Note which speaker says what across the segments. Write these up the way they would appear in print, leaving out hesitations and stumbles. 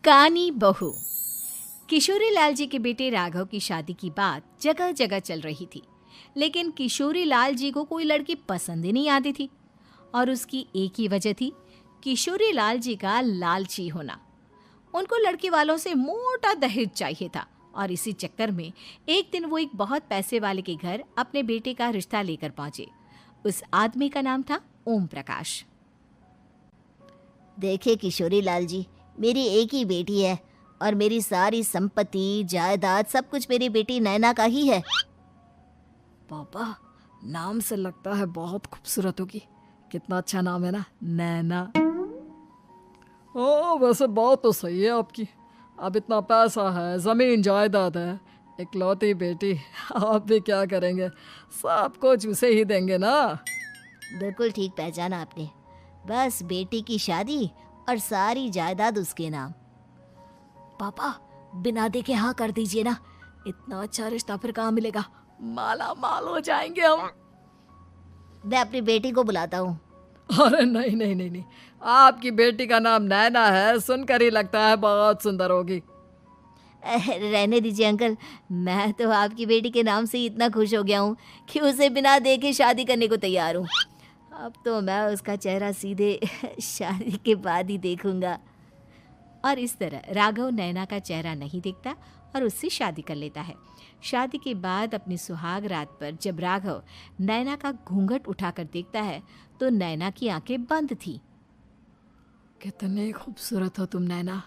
Speaker 1: कानी बहू। किशोरी लाल जी के बेटे राघव की शादी की बात जगह जगह चल रही थी, लेकिन किशोरी लाल जी को कोई लड़की पसंद ही नहीं आती थी। और उसकी एक ही वजह थी, किशोरी लाल जी का लालची होना। उनको लड़की वालों से मोटा दहेज चाहिए था और इसी चक्कर में एक दिन वो एक बहुत पैसे वाले के घर अपने बेटे का रिश्ता लेकर पहुंचे। उस आदमी का नाम था ओम प्रकाश।
Speaker 2: देखे किशोरी लाल जी, मेरी एक ही बेटी है और मेरी सारी संपत्ति जायदाद सब कुछ मेरी बेटी नैना का ही है।
Speaker 3: पापा, नाम से लगता है बहुत खूबसूरत होगी। कितना अच्छा नाम है ना, नैना। ओ, वैसे बात तो सही है आपकी। अब इतना पैसा है, जमीन जायदाद है, इकलौती बेटी, आप भी क्या करेंगे? सब कुछ उसे ही देंगे ना।
Speaker 2: बिल्कुल ठीक पहचाना आपने। बस बेटी की शादी और सारी जायदाद उसके नाम।
Speaker 3: पापा, बिना देखे हाँ कर दीजिए ना। इतना अच्छा रिश्ता फिर कहाँ मिलेगा? माला माल हो जाएंगे हम।
Speaker 2: मैं अपनी बेटी को बुलाता हूँ।
Speaker 3: अरे नहीं नहीं नहीं नहीं, आपकी बेटी का नाम नैना है, सुनकर ही लगता है बहुत सुंदर होगी।
Speaker 2: रहने दीजिए अंकल, मैं तो आपकी बेटी के नाम से ही इतना खुश हो गया हूँ कि उसे बिना देखे शादी करने को तैयार हूँ। अब तो मैं उसका चेहरा सीधे शादी के बाद ही देखूंगा।
Speaker 1: और इस तरह राघव नैना का चेहरा नहीं देखता और उससे शादी कर लेता है। शादी के बाद अपनी सुहाग रात पर जब राघव नैना का घूंघट उठाकर देखता है तो नैना की आंखें बंद थी।
Speaker 3: कितनी खूबसूरत हो तुम नैना,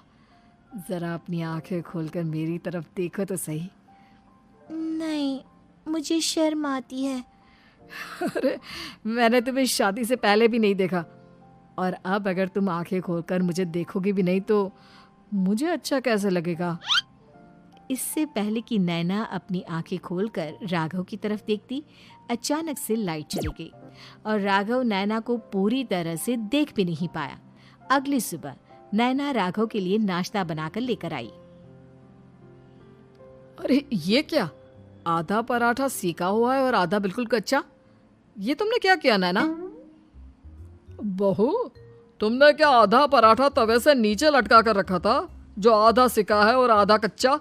Speaker 3: जरा अपनी आंखें खोलकर मेरी तरफ देखो तो सही।
Speaker 2: नहीं, मुझे शर्म आती है।
Speaker 3: अरे, मैंने तुम्हें शादी से पहले भी नहीं देखा, और अब अगर तुम आंखें खोलकर मुझे देखोगी भी नहीं तो मुझे अच्छा कैसे लगेगा?
Speaker 1: इससे पहले कि नैना अपनी आंखें खोलकर राघव की तरफ देखती, अचानक से लाइट चली गई और राघव नैना को पूरी तरह से देख भी नहीं पाया। अगली सुबह नैना राघव के लिए नाश्ता बनाकर लेकर आई।
Speaker 3: अरे ये क्या, आधा पराठा सीका हुआ है और आधा बिल्कुल कच्चा। ये तुमने क्या किया नैना? बहू, तुमने क्या आधा पराठा तवे से नीचे लटका कर रखा था, जो आधा सिका है और आधा कच्चा?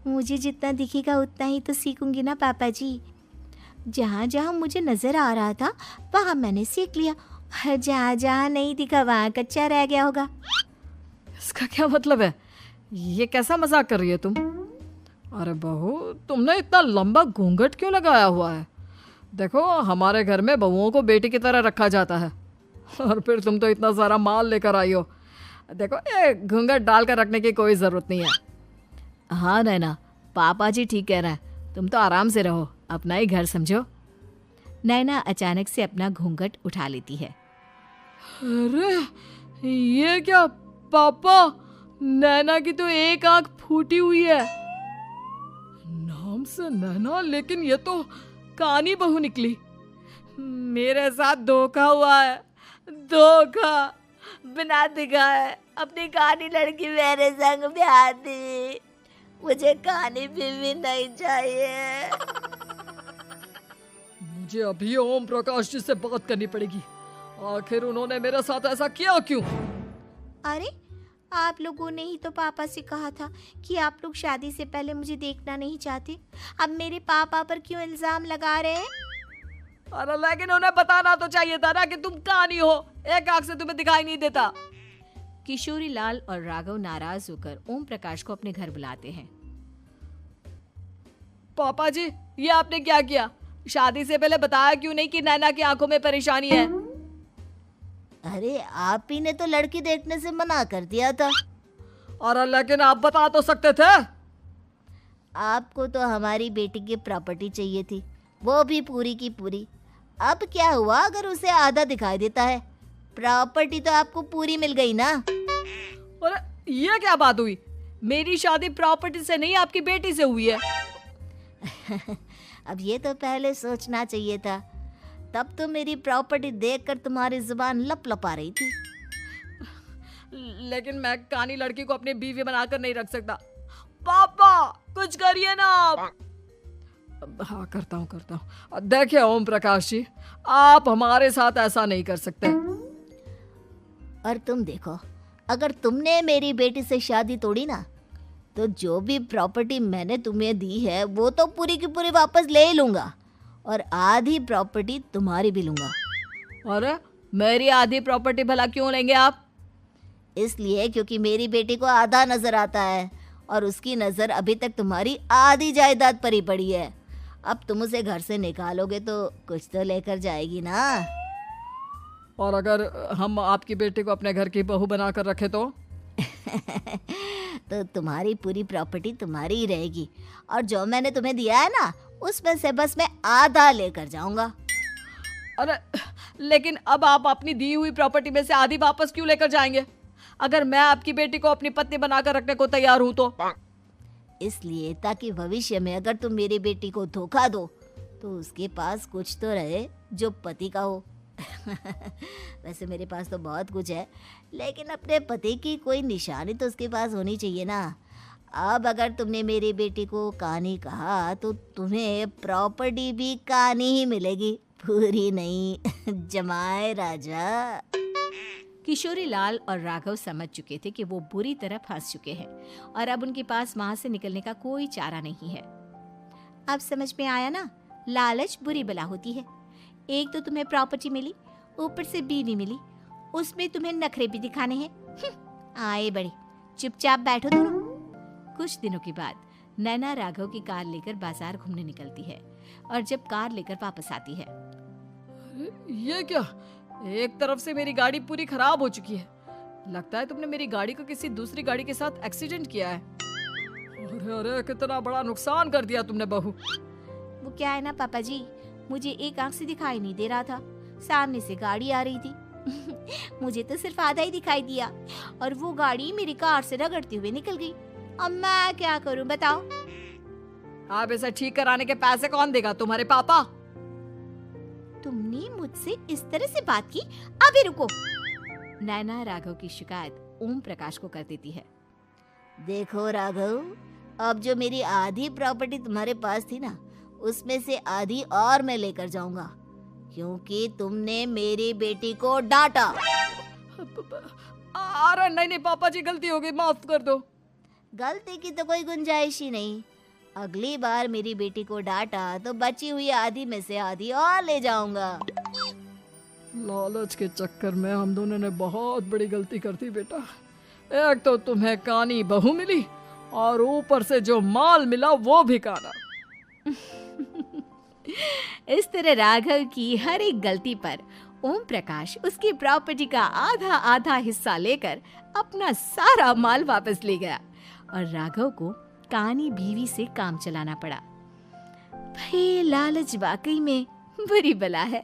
Speaker 2: मुझे जितना दिखेगा उतना ही तो सीखूंगी ना पापा जी। जहाँ जहाँ मुझे नजर आ रहा था वहाँ मैंने सीख लिया, और जहाँ जहाँ नहीं दिखा वहाँ कच्चा रह गया होगा।
Speaker 3: इसका क्या मतलब है? ये कैसा मजाक कर रही है तुम? अरे बहू, तुमने इतना लंबा घूंघट क्यों लगाया हुआ है? देखो, हमारे घर में बहुओं को बेटी की तरह रखा जाता है, और फिर तुम तो इतना सारा माल लेकर आई हो। देखो, ये घूंघट डालकर रखने की कोई ज़रूरत नहीं है। हाँ नैना, पापा जी ठीक कह रहे हैं, तुम तो आराम से रहो, अपना ही घर समझो।
Speaker 1: नैना अचानक से अपना घूंघट उठा लेती है।
Speaker 3: अरे ये क्या पापा, नैना की तो एक आंख फूटी हुई है। नाम से नैना, लेकिन ये तो कानी बहू निकली। मेरे साथ धोखा हुआ है, धोखा।
Speaker 2: बिना दिखाए अपनी कानी लड़की मेरे संग ब्याह दी। मुझे कानी बीवी नहीं चाहिए।
Speaker 3: मुझे अभी ओम प्रकाश जी से बात करनी पड़ेगी। आखिर उन्होंने मेरे साथ ऐसा किया क्यों?
Speaker 2: अरे, आप लोगों ने ही तो पापा से कहा था कि आप लोग शादी से पहले मुझे देखना नहीं चाहते। अब मेरे पापा पर क्यों इल्जाम लगा रहे हैं?
Speaker 3: अरे लेकिन उन्हें बताना तो चाहिए था ना कि तुम कानी हो, एक आंख से तुम्हें दिखाई नहीं देता।
Speaker 1: किशोरी लाल और राघव नाराज होकर ओम प्रकाश को अपने घर बुलाते हैं।
Speaker 3: पापा जी, ये आपने क्या किया? शादी से पहले बताया क्यों नहीं कि नैना की आंखों में परेशानी है?
Speaker 2: अरे, आप ही ने तो लड़की देखने से मना कर दिया था।
Speaker 3: अरे लेकिन आप बता तो सकते थे।
Speaker 2: आपको तो हमारी बेटी की प्रॉपर्टी चाहिए थी, वो भी पूरी की पूरी। अब क्या हुआ अगर उसे आधा दिखाई देता है? प्रॉपर्टी तो आपको पूरी मिल गई ना।
Speaker 3: अरे ये क्या बात हुई? मेरी शादी प्रॉपर्टी से नहीं, आपकी बेटी से हुई है।
Speaker 2: अब ये तो पहले सोचना चाहिए था, तब तो मेरी प्रॉपर्टी देखकर तुम्हारी जुबान लप लपा रही थी।
Speaker 3: लेकिन मैं कानी लड़की को अपनी बीवी बनाकर नहीं रख सकता। पापा, कुछ करिए ना आप। हाँ, करता हूँ। देखिए ओम प्रकाश जी, आप हमारे साथ ऐसा नहीं कर सकते।
Speaker 2: और तुम देखो, अगर तुमने मेरी बेटी से शादी तोड़ी ना, तो जो भी प्रॉपर्टी मैंने तुम्हें दी है वो तो पूरी की पूरी वापस ले ही लूँगा, और आधी प्रॉपर्टी तुम्हारी भी लूँगा।
Speaker 3: अरे मेरी आधी प्रॉपर्टी भला क्यों लेंगे आप?
Speaker 2: इसलिए क्योंकि मेरी बेटी को आधा नजर आता है और उसकी नज़र अभी तक तुम्हारी आधी जायदाद पर ही पड़ी है। अब तुम उसे घर से निकालोगे तो कुछ तो लेकर जाएगी ना।
Speaker 3: और अगर हम आपकी बेटी को अपने घर की बहू बना कर रखे तो?
Speaker 2: तो तुम्हारी पूरी प्रॉपर्टी तुम्हारी ही रहेगी, और जो मैंने तुम्हें दिया है ना, उसमें से बस मैं आधा लेकर जाऊंगा।
Speaker 3: अरे लेकिन अब आप अपनी दी हुई प्रॉपर्टी में से आधी वापस क्यों लेकर जाएंगे? अगर मैं आपकी बेटी को अपनी पत्नी बनाकर रखने को तैयार हूं तो?
Speaker 2: इसलिए ताकि भविष्य में अगर तुम मेरी बेटी को धोखा दो तो उसके पास कुछ तो रहे जो पति का हो। वैसे मेरे पास तो बहुत कुछ है, लेकिन अपने पति की कोई निशानी तो उसके पास होनी चाहिए ना। अब अगर तुमने मेरी बेटी को कानी कहा तो तुम्हें प्रॉपर्टी भी कानी ही मिलेगी, पूरी नहीं। जमाए राजा।
Speaker 1: किशोरी लाल और राघव समझ चुके थे कि वो बुरी तरह फंस चुके हैं और अब उनके पास वहां से निकलने का कोई चारा नहीं है। अब समझ में आया ना, लालच बुरी बला होती है। एक तो तुम्हें प्रॉपर्टी मिली, ऊपर से बीवी मिली, उसमें तुम्हें नखरे भी दिखाने हैं। आए बड़े, चुपचाप बैठो दोनों। कुछ दिनों के बाद नैना राघव की कार लेकर बाजार घूमने निकलती है और जब कार लेकर वापस आती है,
Speaker 3: ये क्या? एक तरफ से मेरी गाड़ी पूरी खराब हो चुकी है। लगता है तुमने मेरी गाड़ी को किसी दूसरी गाड़ी के साथ एक्सीडेंट किया है। अरे अरे कितना बड़ा नुकसान कर दिया तुमने बहू।
Speaker 1: वो क्या है ना पापा जी, मुझे एक आंख से दिखाई नहीं दे रहा था, सामने से गाड़ी आ रही थी। मुझे तो सिर्फ आधा ही दिखाई दिया और वो गाड़ी मेरी कार से रगड़ते हुए निकल गई। अब मैं क्या करूं बताओ?
Speaker 3: आप इसे ठीक कराने के पैसे कौन देगा? तुम्हारे पापा?
Speaker 1: तुमने मुझसे इस तरह से बात की? अभी रुको। नैना राघव की शिकायत ओम प्रकाश को कर देती है।
Speaker 2: देखो राघव, अब जो मेरी आधी प्रॉपर्टी तुम्हारे पास थी ना, उसमें से आधी और मैं लेकर जाऊंगा, क्योंकि तुमने मेरी बेटी को डांटा।
Speaker 3: अरे नहीं नहीं पापा जी, गलती हो गई, माफ कर दो।
Speaker 2: गलती की तो कोई गुंजाइश ही नहीं। अगली बार मेरी बेटी को डांटा तो बची हुई आधी में से आधी और ले जाऊंगा।
Speaker 3: लालच के चक्कर में हम दोनों ने बहुत बड़ी गलती कर दी बेटा। एक तो तुम्हें कानी बहू मिली और ऊपर से जो माल मिला वो भी काना।
Speaker 1: इस तरह राघव की हर एक गलती पर ओम प्रकाश उसकी प्रॉपर्टी का आधा आधा हिस्सा लेकर अपना सारा माल वापस ले गया और राघव को कानी बीवी से काम चलाना पड़ा। भाई लालच वाकई में बुरी बला है।